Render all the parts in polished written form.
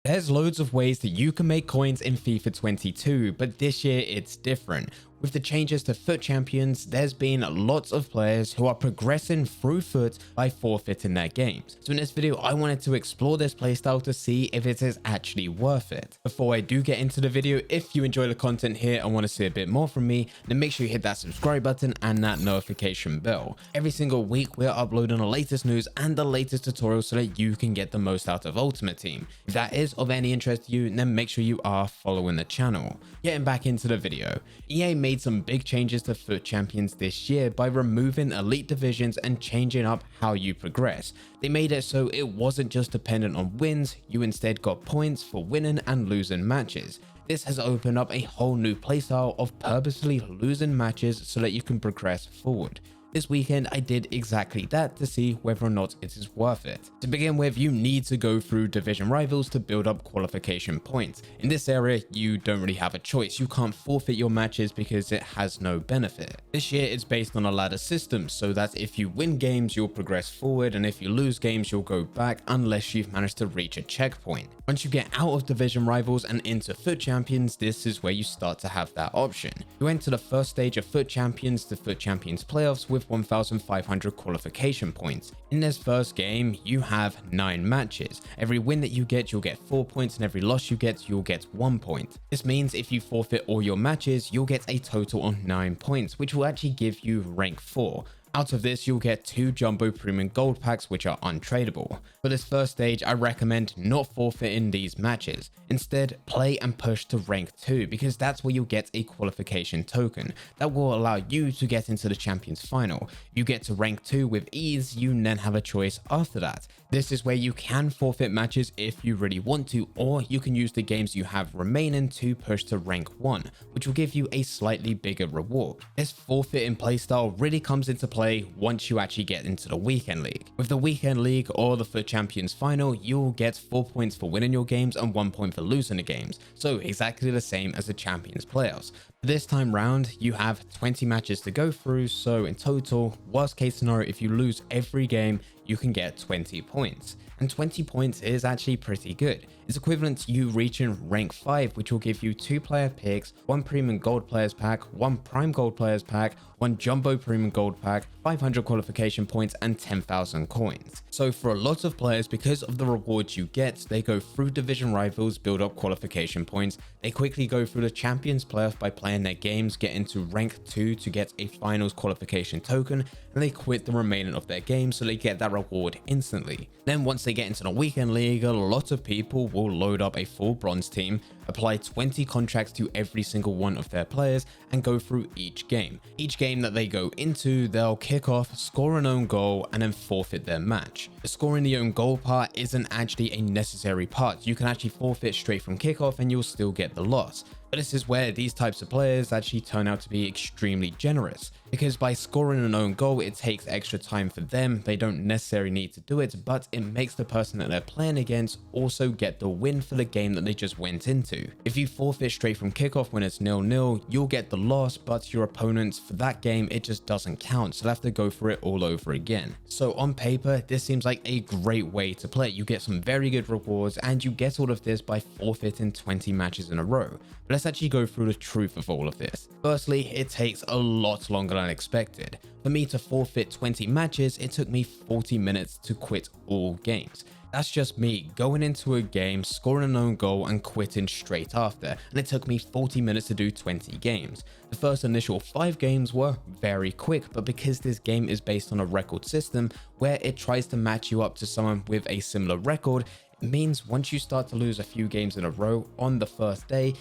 There's loads of ways that you can make coins in FIFA 22, but this year it's different. With the changes to FUT Champions, there's been lots of players who are progressing through FUT by forfeiting their games. So in this video, I wanted to explore this playstyle to see if it is actually worth it. Before I do get into the video, if you enjoy the content here and want to see a bit more from me, then make sure you hit that subscribe button and that notification bell. Every single week, we're uploading the latest news and the latest tutorials so that you can get the most out of Ultimate Team. If that is of any interest to you, then make sure you are following the channel. Getting back into the video, EA made some big changes to FUT Champions this year by removing elite divisions and changing up how you progress. They made it so it wasn't just dependent on wins, you instead got points for winning and losing matches. This has opened up a whole new playstyle of purposely losing matches so that you can progress forward. This weekend, I did exactly that to see whether or not it is worth it. To begin with, you need to go through division rivals to build up qualification points. In this area, you don't really have a choice. You can't forfeit your matches because it has no benefit. This year, it's based on a ladder system, so that if you win games, you'll progress forward, and if you lose games, you'll go back unless you've managed to reach a checkpoint. Once you get out of division rivals and into FUT Champions, this is where you start to have that option. You enter the first stage of FUT Champions, the FUT Champions playoffs, with 1,500 qualification points. In this first game, you have 9 matches. Every win that you get, you'll get 4 points, and every loss you get, you'll get 1 point. This means if you forfeit all your matches, you'll get a total of 9 points, which will actually give you rank 4. Out of this, you'll get 2 Jumbo Premium Gold Packs, which are untradeable. For this first stage, I recommend not forfeiting these matches. Instead, play and push to rank 2, because that's where you'll get a qualification token that will allow you to get into the Champions Final. You get to rank 2 with ease, you then have a choice after that. This is where you can forfeit matches if you really want to, or you can use the games you have remaining to push to rank 1, which will give you a slightly bigger reward. This forfeiting playstyle really comes into play once you actually get into the Weekend League. With the Weekend League or the FUT Champions Final, you'll get 4 points for winning your games and 1 point for losing the games, so exactly the same as the Champions playoffs. This time round, you have 20 matches to go through, so in total, worst case scenario, if you lose every game, you can get 20 points. And 20 points is actually pretty good. It's equivalent to you reaching rank 5, which will give you 2 player picks, 1 premium gold players pack, 1 prime gold players pack, 1 jumbo premium gold pack, 500 qualification points, and 10,000 coins. So for a lot of players, because of the rewards you get, they go through division rivals, build up qualification points, they quickly go through the Champions playoff by playing their games, get into rank 2 to get a finals qualification token, and they quit the remaining of their games so they get that reward instantly. Then once they get into the Weekend League, a lot of people will load up a full bronze team, apply 20 contracts to every single one of their players, and go through each game. Each game that they go into, they'll kick off, score an own goal, and then forfeit their match. The scoring the own goal part isn't actually a necessary part. You can actually forfeit straight from kickoff and you'll still get the loss. But this is where these types of players actually turn out to be extremely generous, because by scoring an own goal, it takes extra time for them. They don't necessarily need to do it, but it makes the person that they're playing against also get the win for the game that they just went into. If you forfeit straight from kickoff when it's 0-0, you'll get the loss, but your opponents for that game, it just doesn't count, so they'll have to go for it all over again. So on paper, this seems like a great way to play. You get some very good rewards, and you get all of this by forfeiting 20 matches in a row. But let's actually go through the truth of all of this. Firstly, it takes a lot longer than expected. For me to forfeit 20 matches, it took me 40 minutes to quit all games. That's just me going into a game, scoring an own goal, and quitting straight after, and it took me 40 minutes to do 20 games. The first initial 5 games were very quick, but because this game is based on a record system where it tries to match you up to someone with a similar record, it means once you start to lose a few games in a row on the first day,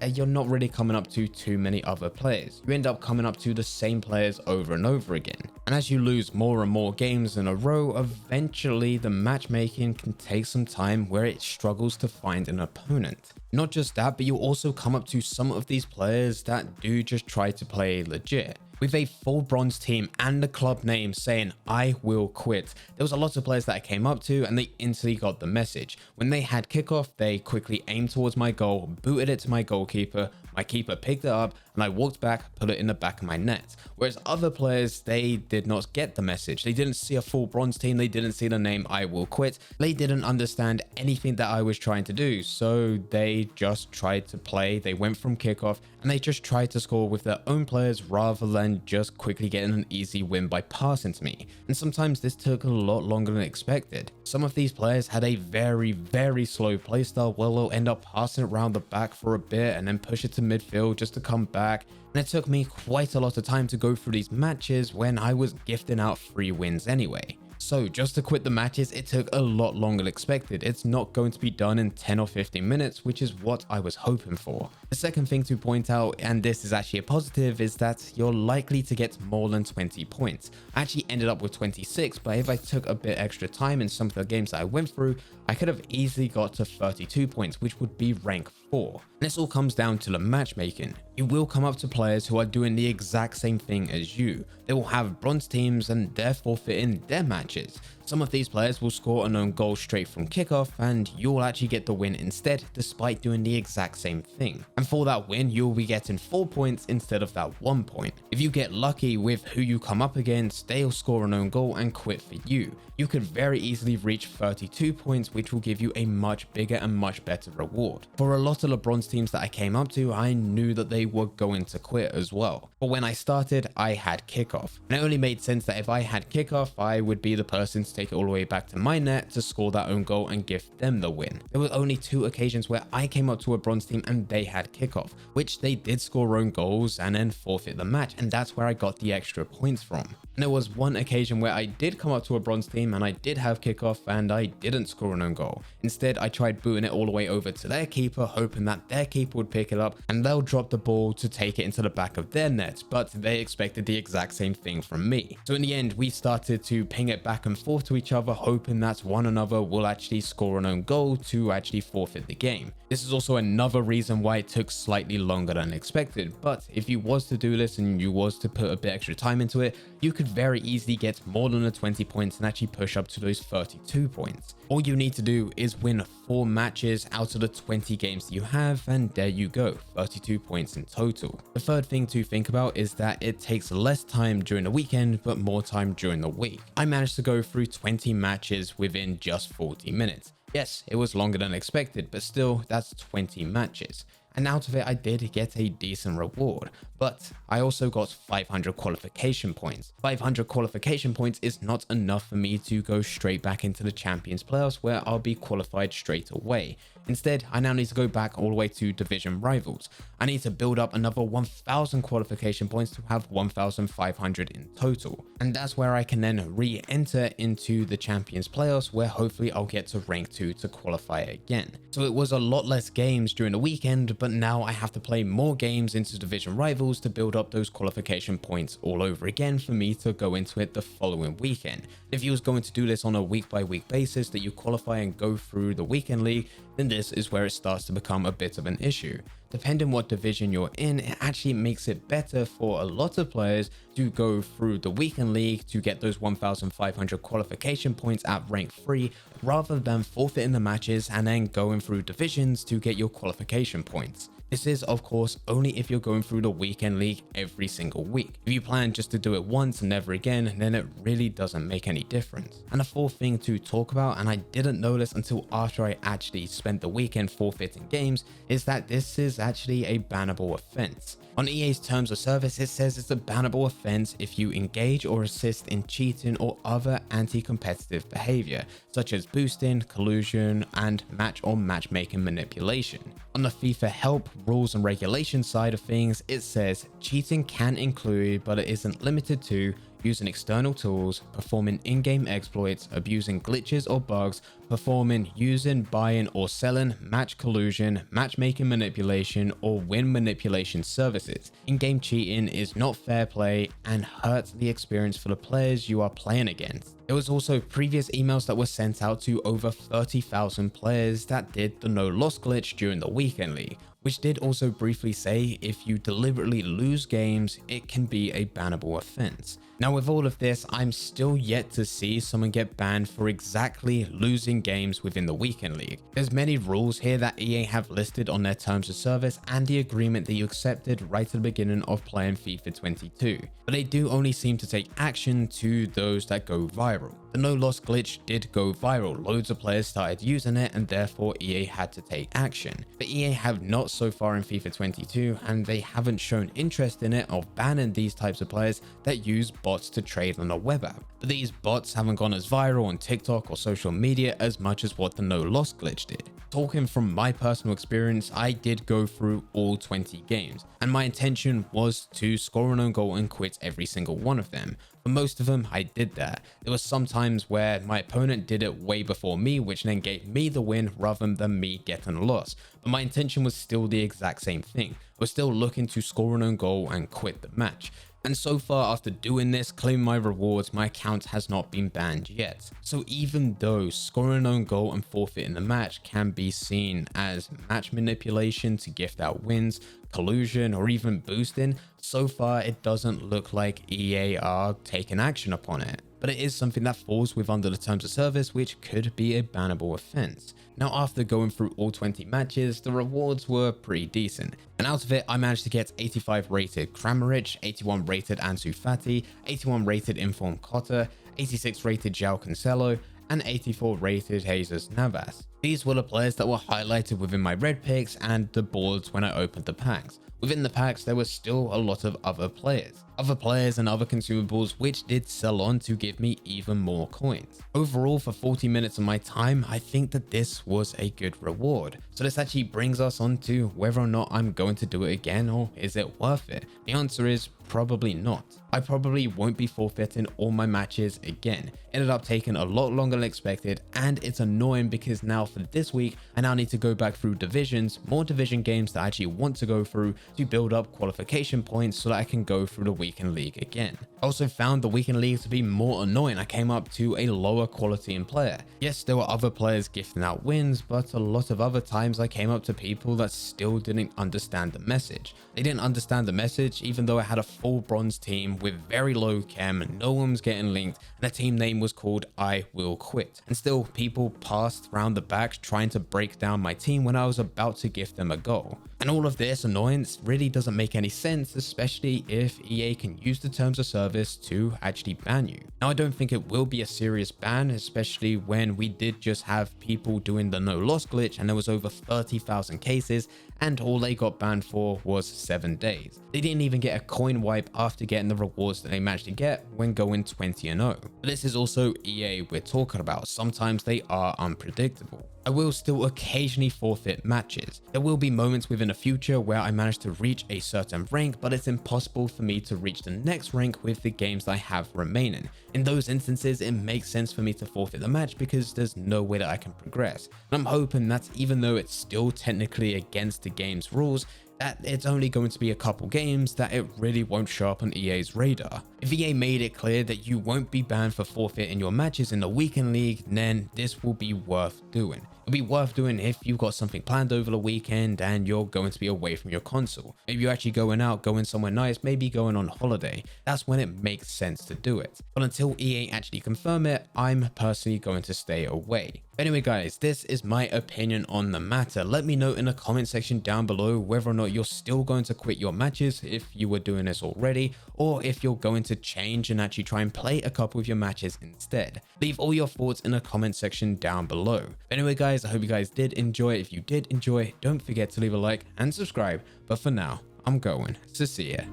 you're not really coming up to too many other players. You end up coming up to the same players over and over again. And as you lose more and more games in a row, eventually the matchmaking can take some time where it struggles to find an opponent. Not just that, but you also come up to some of these players that do just try to play legit. With a full bronze team and the club name saying, "I will quit," there was a lot of players that I came up to and they instantly got the message. When they had kickoff, they quickly aimed towards my goal, booted it to my goalkeeper, My keeper picked it up and I walked back, put it in the back of my net. Whereas other players, they did not get the message. They didn't see a full bronze team. They didn't see the name I will quit. They didn't understand anything that I was trying to do. So they just tried to play. They went from kickoff and they just tried to score with their own players rather than just quickly getting an easy win by passing to me. And sometimes this took a lot longer than expected. Some of these players had a very slow playstyle where they'll end up passing it around the back for a bit and then push it to midfield just to come back. And it took me quite a lot of time to go through these matches when I was gifting out free wins anyway. So just to quit the matches, it took a lot longer than expected. It's not going to be done in 10 or 15 minutes, which is what I was hoping for. The second thing to point out, and this is actually a positive, is that you're likely to get more than 20 points. I actually ended up with 26, but if I took a bit extra time in some of the games that I went through, I could have easily got to 32 points, which would be rank 4. And this all comes down to the matchmaking. You will come up to players who are doing the exact same thing as you. They will have bronze teams and they're forfeiting their matches. Some of these players will score an own goal straight from kickoff and you'll actually get the win instead despite doing the exact same thing. And for that win, you'll be getting 4 points instead of that 1 point. If you get lucky with who you come up against, they'll score an own goal and quit for you. You could very easily reach 32 points, which will give you a much bigger and much better reward. For a lot of the bronze teams that I came up to, I knew that they were going to quit as well. But when I started, I had kickoff. And it only made sense that if I had kickoff, I would be the person to take it all the way back to my net to score that own goal and give them the win. There were only 2 occasions where I came up to a bronze team and they had kickoff, which they did score own goals and then forfeit the match, and that's where I got the extra points from. And there was one occasion where I did come up to a bronze team and I did have kickoff and I didn't score an own goal. Instead, I tried booting it all the way over to their keeper, hoping that their keeper would pick it up and they'll drop the ball to take it into the back of their net, but they expected the exact same thing from me. So in the end, we started to ping it back and forth to each other, hoping that one another will actually score an own goal to actually forfeit the game. This is also another reason why it took slightly longer than expected, but if you was to do this and you was to put a bit extra time into it, you could very easily get more than the 20 points and actually push up to those 32 points. All you need to do is win 4 matches out of the 20 games that you have, and there you go, 32 points in total. The third thing to think about is that it takes less time during the weekend but more time during the week. I managed to go through 20 matches within just 40 minutes. Yes, it was longer than expected, but still, that's 20 matches. And out of it, I did get a decent reward, but I also got 500 qualification points. 500 qualification points is not enough for me to go straight back into the Champions playoffs where I'll be qualified straight away. Instead, I now need to go back all the way to division rivals. I need to build up another 1000 qualification points to have 1500 in total. And that's where I can then re-enter into the Champions playoffs where hopefully I'll get to rank 2 to qualify again. So it was a lot less games during the weekend, but now I have to play more games into division rivals to build up those qualification points all over again for me to go into it the following weekend. If you was going to do this on a week by week basis, that you qualify and go through the weekend league, then this is where it starts to become a bit of an issue. Depending what division you're in, it actually makes it better for a lot of players to go through the weekend league to get those 1500 qualification points at rank 3 rather than forfeiting the matches and then going through divisions to get your qualification points. This is, of course, only if you're going through the weekend league every single week. If you plan just to do it once and never again, then it really doesn't make any difference. And the fourth thing to talk about, and I didn't know this until after I actually spent the weekend forfeiting games, is that this is actually a bannable offense. On EA's terms of service, it says it's a bannable offense if you engage or assist in cheating or other anti-competitive behavior, such as boosting, collusion, and match or matchmaking manipulation. On the FIFA help, rules and regulations side of things, it says cheating can include, but it isn't limited to, using external tools, performing in-game exploits, abusing glitches or bugs, performing, using, buying or selling match collusion, matchmaking manipulation, or win manipulation services. In-game cheating is not fair play and hurts the experience for the players you are playing against. There was also previous emails that were sent out to over 30,000 players that did the no loss glitch during the weekend league, which did also briefly say if you deliberately lose games, it can be a bannable offense. Now with all of this, I'm still yet to see someone get banned for exactly losing games within the weekend league. There's many rules here that EA have listed on their terms of service and the agreement that you accepted right at the beginning of playing FIFA 22, but they do only seem to take action to those that go viral. The no loss glitch did go viral, loads of players started using it and therefore EA had to take action. But EA have not so far in FIFA 22 and they haven't shown interest in it of banning these types of players that use bots to trade on a web app. But these bots haven't gone as viral on TikTok or social media as much as what the no loss glitch did. Talking from my personal experience, I did go through all 20 games and my intention was to score an own goal and quit every single one of them. For most of them, I did that. There was some times where my opponent did it way before me, which then gave me the win rather than me getting a loss. But my intention was still the exact same thing. I was still looking to score an own goal and quit the match. And so far after doing this, claiming my rewards, my account has not been banned yet. So even though scoring an own goal and forfeiting the match can be seen as match manipulation to gift out wins, collusion, or even boosting, so far it doesn't look like EA are taking action upon it. But it is something that falls with under the terms of service, which could be a bannable offense. Now after going through all 20 matches, the rewards were pretty decent. And out of it, I managed to get 85 rated Kramaric, 81 rated Ansu Fati, 81 rated Inform Cotter, 86 rated João Cancelo, and 84 rated Jesus Navas. These were the players that were highlighted within my red picks and the boards when I opened the packs. Within the packs, there was still a lot of other players and other consumables which did sell on to give me even more coins. Overall, for 40 minutes of my time, I think that this was a good reward. So this actually brings us on to whether or not I'm going to do it again, or is it worth it? The answer is probably not. I probably won't be forfeiting all my matches again. Ended up taking a lot longer than expected, and it's annoying because now for this week, I now need to go back through divisions, more division games that I actually want to go through to build up qualification points so that I can go through the weekend league again. I also found the weekend league to be more annoying. I came up to a lower quality in player. Yes, there were other players gifting out wins, but a lot of other times I came up to people that still didn't understand the message. They didn't understand the message even though I had a full bronze team with very low chem, no one was getting linked, and the team name was called I Will Quit. And still people passed round the back trying to break down my team when I was about to gift them a goal. And all of this annoyance really doesn't make any sense, especially if EA can use the terms of service to actually ban you. Now I don't think it will be a serious ban, especially when we did just have people doing the no loss glitch and there was over 30,000 cases and all they got banned for was 7 days. They didn't even get a coin wipe after getting the rewards that they managed to get when going 20-0. But this is also EA we're talking about. Sometimes they are unpredictable. I will still occasionally forfeit matches. There will be moments within the future where I manage to reach a certain rank, but it's impossible for me to reach the next rank with the games I have remaining. In those instances, it makes sense for me to forfeit the match because there's no way that I can progress. And I'm hoping that even though it's still technically against the game's rules, that it's only going to be a couple games that it really won't show up on EA's radar. If EA made it clear that you won't be banned for forfeiting your matches in the weekend league, then this will be worth doing. It'll be worth doing if you've got something planned over the weekend and you're going to be away from your console. Maybe you're actually going out, going somewhere nice, maybe going on holiday. That's when it makes sense to do it. But until EA actually confirm it, I'm personally going to stay away. Anyway guys, this is my opinion on the matter. Let me know in the comment section down below whether or not you're still going to quit your matches if you were doing this already, or if you're going to change and actually try and play a couple of your matches instead. Leave all your thoughts in the comment section down below. Anyway guys, I hope you guys did enjoy. If you did enjoy, don't forget to leave a like and subscribe. But for now, I'm going to see ya.